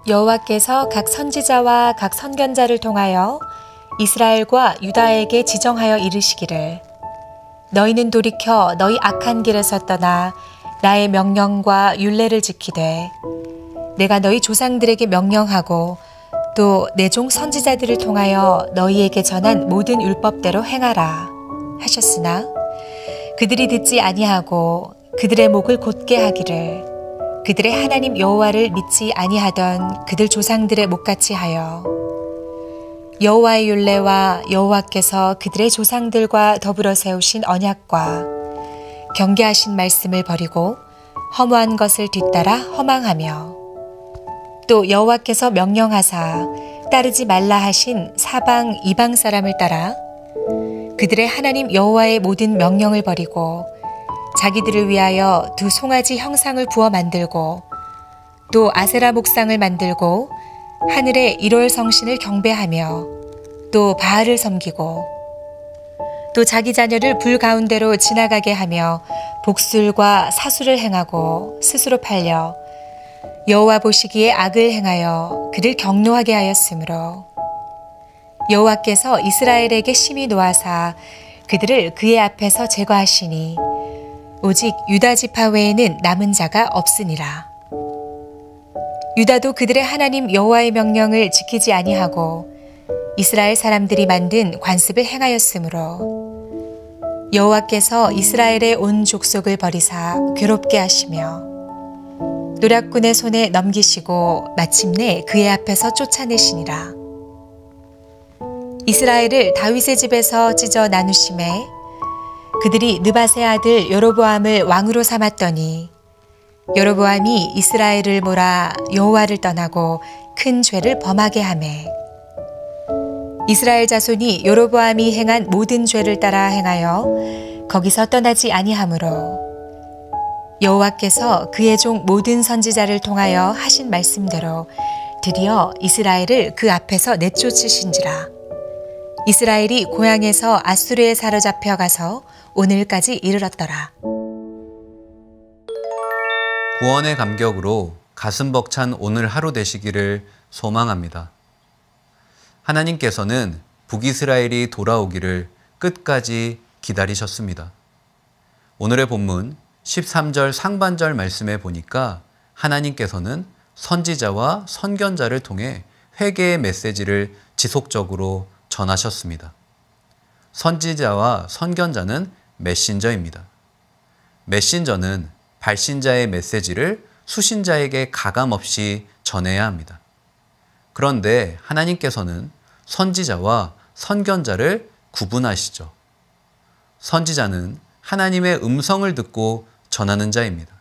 여호와께서 각 선지자와 각 선견자를 통하여 이스라엘과 유다에게 지정하여 이르시기를 너희는 돌이켜 너희 악한 길에서 떠나 나의 명령과 율례를 지키되 내가 너희 조상들에게 명령하고 또 내 종 선지자들을 통하여 너희에게 전한 모든 율법대로 행하라 하셨으나 그들이 듣지 아니하고 그들의 목을 곧게 하기를 그들의 하나님 여호와를 믿지 아니하던 그들 조상들의 목같이 하여 여호와의 율례와 여호와께서 그들의 조상들과 더불어 세우신 언약과 경계하신 말씀을 버리고 허무한 것을 뒤따라 허망하며 또 여호와께서 명령하사 따르지 말라 하신 사방 이방 사람을 따라 그들의 하나님 여호와의 모든 명령을 버리고 자기들을 위하여 두 송아지 형상을 부어 만들고 또 아세라 목상을 만들고 하늘의 일월 성신을 경배하며 또 바알을 섬기고 또 자기 자녀를 불 가운데로 지나가게 하며 복술과 사술을 행하고 스스로 팔려 여호와 보시기에 악을 행하여 그를 경노하게 하였으므로 여호와께서 이스라엘에게 심히 노하사 그들을 그의 앞에서 제거하시니 오직 유다 지파 외에는 남은 자가 없으니라. 유다도 그들의 하나님 여호와의 명령을 지키지 아니하고 이스라엘 사람들이 만든 관습을 행하였으므로 여호와께서 이스라엘의 온 족속을 버리사 괴롭게 하시며 노략군의 손에 넘기시고 마침내 그의 앞에서 쫓아내시니라. 이스라엘을 다윗의 집에서 찢어 나누심에 그들이 느밧의 아들 여로보암을 왕으로 삼았더니 여로보암이 이스라엘을 몰아 여호와를 떠나고 큰 죄를 범하게 하매 이스라엘 자손이 여로보암이 행한 모든 죄를 따라 행하여 거기서 떠나지 아니하므로 여호와께서 그의 종 모든 선지자를 통하여 하신 말씀대로 드디어 이스라엘을 그 앞에서 내쫓으신지라. 이스라엘이 고향에서 아수르에 사로잡혀 가서 오늘까지 이르렀더라. 구원의 감격으로 가슴 벅찬 오늘 하루 되시기를 소망합니다. 하나님께서는 북이스라엘이 돌아오기를 끝까지 기다리셨습니다. 오늘의 본문 13절 상반절 말씀에 보니까 하나님께서는 선지자와 선견자를 통해 회개의 메시지를 지속적으로 전하셨습니다. 선지자와 선견자는 메신저입니다. 메신저는 발신자의 메시지를 수신자에게 가감없이 전해야 합니다. 그런데 하나님께서는 선지자와 선견자를 구분하시죠. 선지자는 하나님의 음성을 듣고 전하는 자입니다.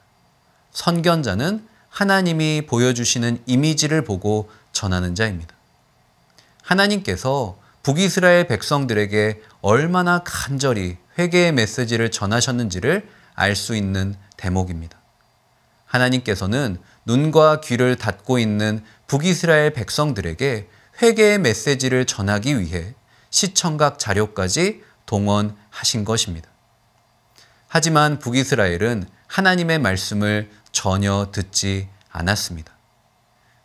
선견자는 하나님이 보여주시는 이미지를 보고 전하는 자입니다. 하나님께서 북이스라엘 백성들에게 얼마나 간절히 회개의 메시지를 전하셨는지를 알 수 있는 대목입니다. 하나님께서는 눈과 귀를 닫고 있는 북이스라엘 백성들에게 회개의 메시지를 전하기 위해 시청각 자료까지 동원하신 것입니다. 하지만 북이스라엘은 하나님의 말씀을 전혀 듣지 않았습니다.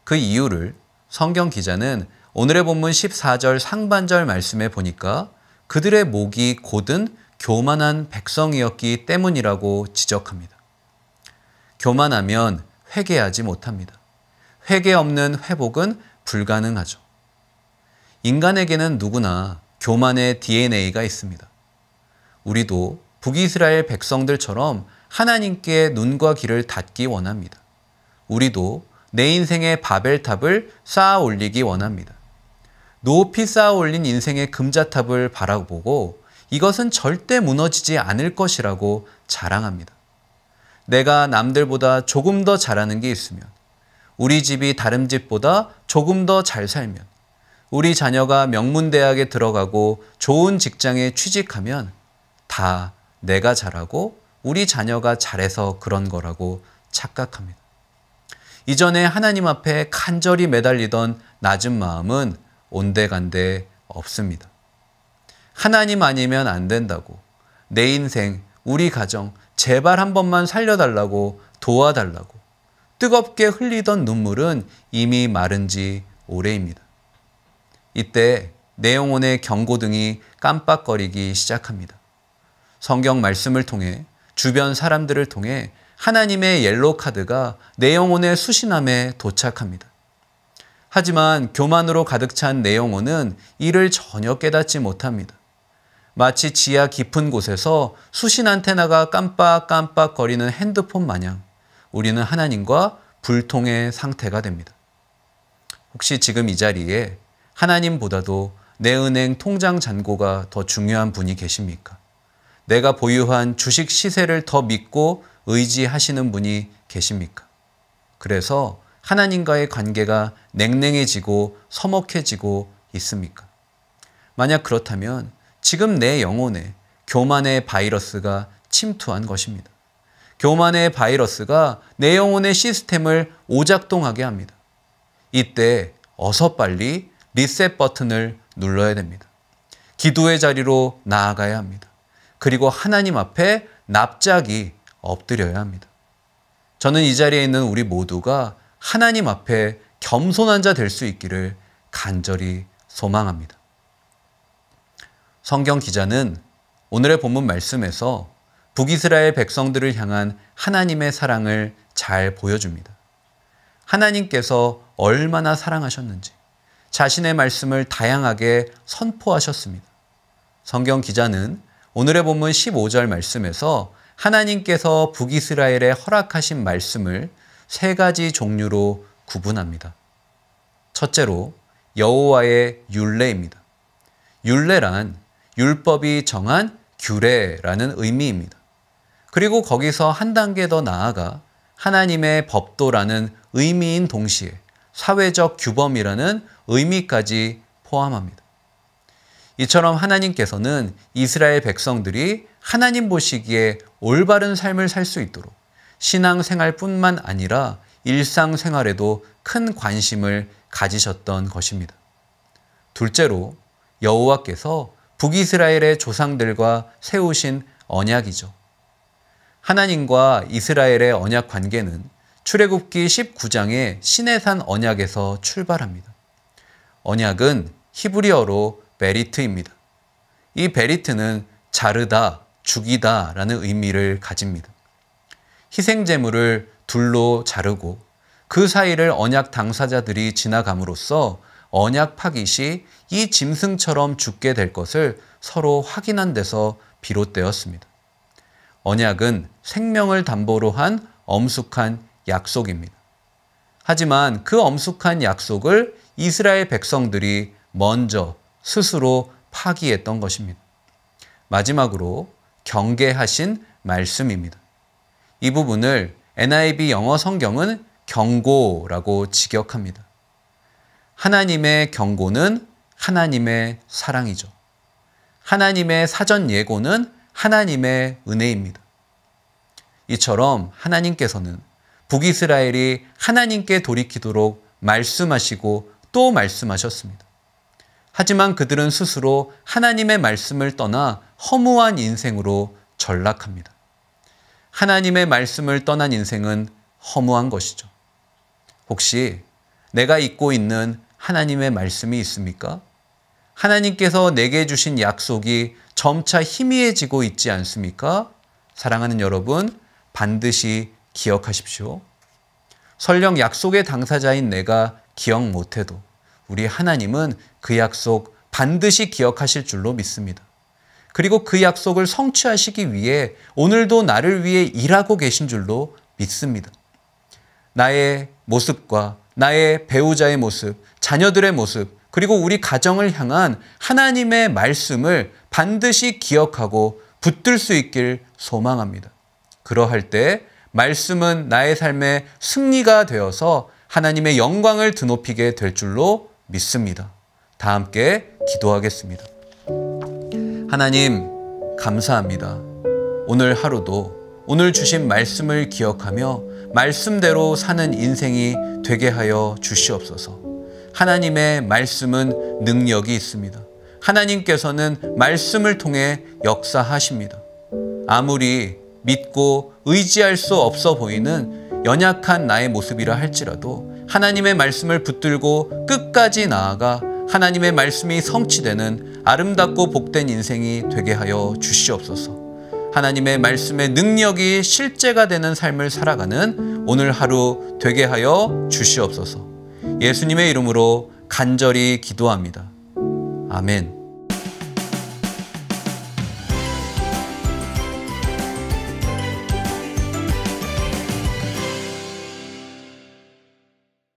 그 이유를 성경 기자는 오늘의 본문 14절 상반절 말씀에 보니까 그들의 목이 곧은 교만한 백성이었기 때문이라고 지적합니다. 교만하면 회개하지 못합니다. 회개 없는 회복은 불가능하죠. 인간에게는 누구나 교만의 DNA가 있습니다. 우리도 북이스라엘 백성들처럼 하나님께 눈과 귀를 닫기 원합니다. 우리도 내 인생의 바벨탑을 쌓아 올리기 원합니다. 높이 쌓아 올린 인생의 금자탑을 바라보고 이것은 절대 무너지지 않을 것이라고 자랑합니다. 내가 남들보다 조금 더 잘하는 게 있으면, 우리 집이 다른 집보다 조금 더 잘 살면, 우리 자녀가 명문대학에 들어가고 좋은 직장에 취직하면 다 내가 잘하고 우리 자녀가 잘해서 그런 거라고 착각합니다. 이전에 하나님 앞에 간절히 매달리던 낮은 마음은 온데간데 없습니다. 하나님 아니면 안 된다고, 내 인생, 우리 가정 제발 한 번만 살려달라고, 도와달라고, 뜨겁게 흘리던 눈물은 이미 마른 지 오래입니다. 이때 내 영혼의 경고등이 깜빡거리기 시작합니다. 성경 말씀을 통해 주변 사람들을 통해 하나님의 옐로우 카드가 내 영혼의 수신함에 도착합니다. 하지만 교만으로 가득 찬 내 영혼은 이를 전혀 깨닫지 못합니다. 마치 지하 깊은 곳에서 수신 안테나가 깜빡깜빡거리는 핸드폰 마냥 우리는 하나님과 불통의 상태가 됩니다. 혹시 지금 이 자리에 하나님보다도 내 은행 통장 잔고가 더 중요한 분이 계십니까? 내가 보유한 주식 시세를 더 믿고 의지하시는 분이 계십니까? 그래서 하나님과의 관계가 냉랭해지고 서먹해지고 있습니까? 만약 그렇다면 지금 내 영혼에 교만의 바이러스가 침투한 것입니다. 교만의 바이러스가 내 영혼의 시스템을 오작동하게 합니다. 이때 어서 빨리 리셋 버튼을 눌러야 됩니다. 기도의 자리로 나아가야 합니다. 그리고 하나님 앞에 납작이 엎드려야 합니다. 저는 이 자리에 있는 우리 모두가 하나님 앞에 겸손한 자 될 수 있기를 간절히 소망합니다. 성경 기자는 오늘의 본문 말씀에서 북이스라엘 백성들을 향한 하나님의 사랑을 잘 보여줍니다. 하나님께서 얼마나 사랑하셨는지 자신의 말씀을 다양하게 선포하셨습니다. 성경 기자는 오늘의 본문 15절 말씀에서 하나님께서 북이스라엘에 허락하신 말씀을 세 가지 종류로 구분합니다. 첫째로 여호와의 율례입니다. 율례란 율법이 정한 규례라는 의미입니다. 그리고 거기서 한 단계 더 나아가 하나님의 법도라는 의미인 동시에 사회적 규범이라는 의미까지 포함합니다. 이처럼 하나님께서는 이스라엘 백성들이 하나님 보시기에 올바른 삶을 살 수 있도록 신앙생활뿐만 아니라 일상생활에도 큰 관심을 가지셨던 것입니다. 둘째로 여호와께서 북이스라엘의 조상들과 세우신 언약이죠. 하나님과 이스라엘의 언약 관계는 출애굽기 19장의 시내산 언약에서 출발합니다. 언약은 히브리어로 베리트입니다. 이 베리트는 자르다, 죽이다 라는 의미를 가집니다. 희생제물을 둘로 자르고 그 사이를 언약 당사자들이 지나감으로써 언약 파깃이 이 짐승처럼 죽게 될 것을 서로 확인한 데서 비롯되었습니다. 언약은 생명을 담보로 한 엄숙한 약속입니다. 하지만 그 엄숙한 약속을 이스라엘 백성들이 먼저 스스로 파기했던 것입니다. 마지막으로 경계하신 말씀입니다. 이 부분을 NIV 영어 성경은 경고라고 직역합니다. 하나님의 경고는 하나님의 사랑이죠. 하나님의 사전 예고는 하나님의 은혜입니다. 이처럼 하나님께서는 북이스라엘이 하나님께 돌이키도록 말씀하시고 또 말씀하셨습니다. 하지만 그들은 스스로 하나님의 말씀을 떠나 허무한 인생으로 전락합니다. 하나님의 말씀을 떠난 인생은 허무한 것이죠. 혹시 내가 잊고 있는 하나님의 말씀이 있습니까? 하나님께서 내게 주신 약속이 점차 희미해지고 있지 않습니까? 사랑하는 여러분, 반드시 기억하십시오. 설령 약속의 당사자인 내가 기억 못해도 우리 하나님은 그 약속 반드시 기억하실 줄로 믿습니다. 그리고 그 약속을 성취하시기 위해 오늘도 나를 위해 일하고 계신 줄로 믿습니다. 나의 모습과 나의 배우자의 모습, 자녀들의 모습, 그리고 우리 가정을 향한 하나님의 말씀을 반드시 기억하고 붙들 수 있길 소망합니다. 그러할 때 말씀은 나의 삶의 승리가 되어서 하나님의 영광을 드높이게 될 줄로 믿습니다. 다 함께 기도하겠습니다. 하나님, 감사합니다. 오늘 하루도 오늘 주신 말씀을 기억하며 말씀대로 사는 인생이 되게 하여 주시옵소서. 하나님의 말씀은 능력이 있습니다. 하나님께서는 말씀을 통해 역사하십니다. 아무리 믿고 의지할 수 없어 보이는 연약한 나의 모습이라 할지라도 하나님의 말씀을 붙들고 끝까지 나아가 하나님의 말씀이 성취되는 아름답고 복된 인생이 되게 하여 주시옵소서. 하나님의 말씀의 능력이 실제가 되는 삶을 살아가는 오늘 하루 되게 하여 주시옵소서. 예수님의 이름으로 간절히 기도합니다. 아멘.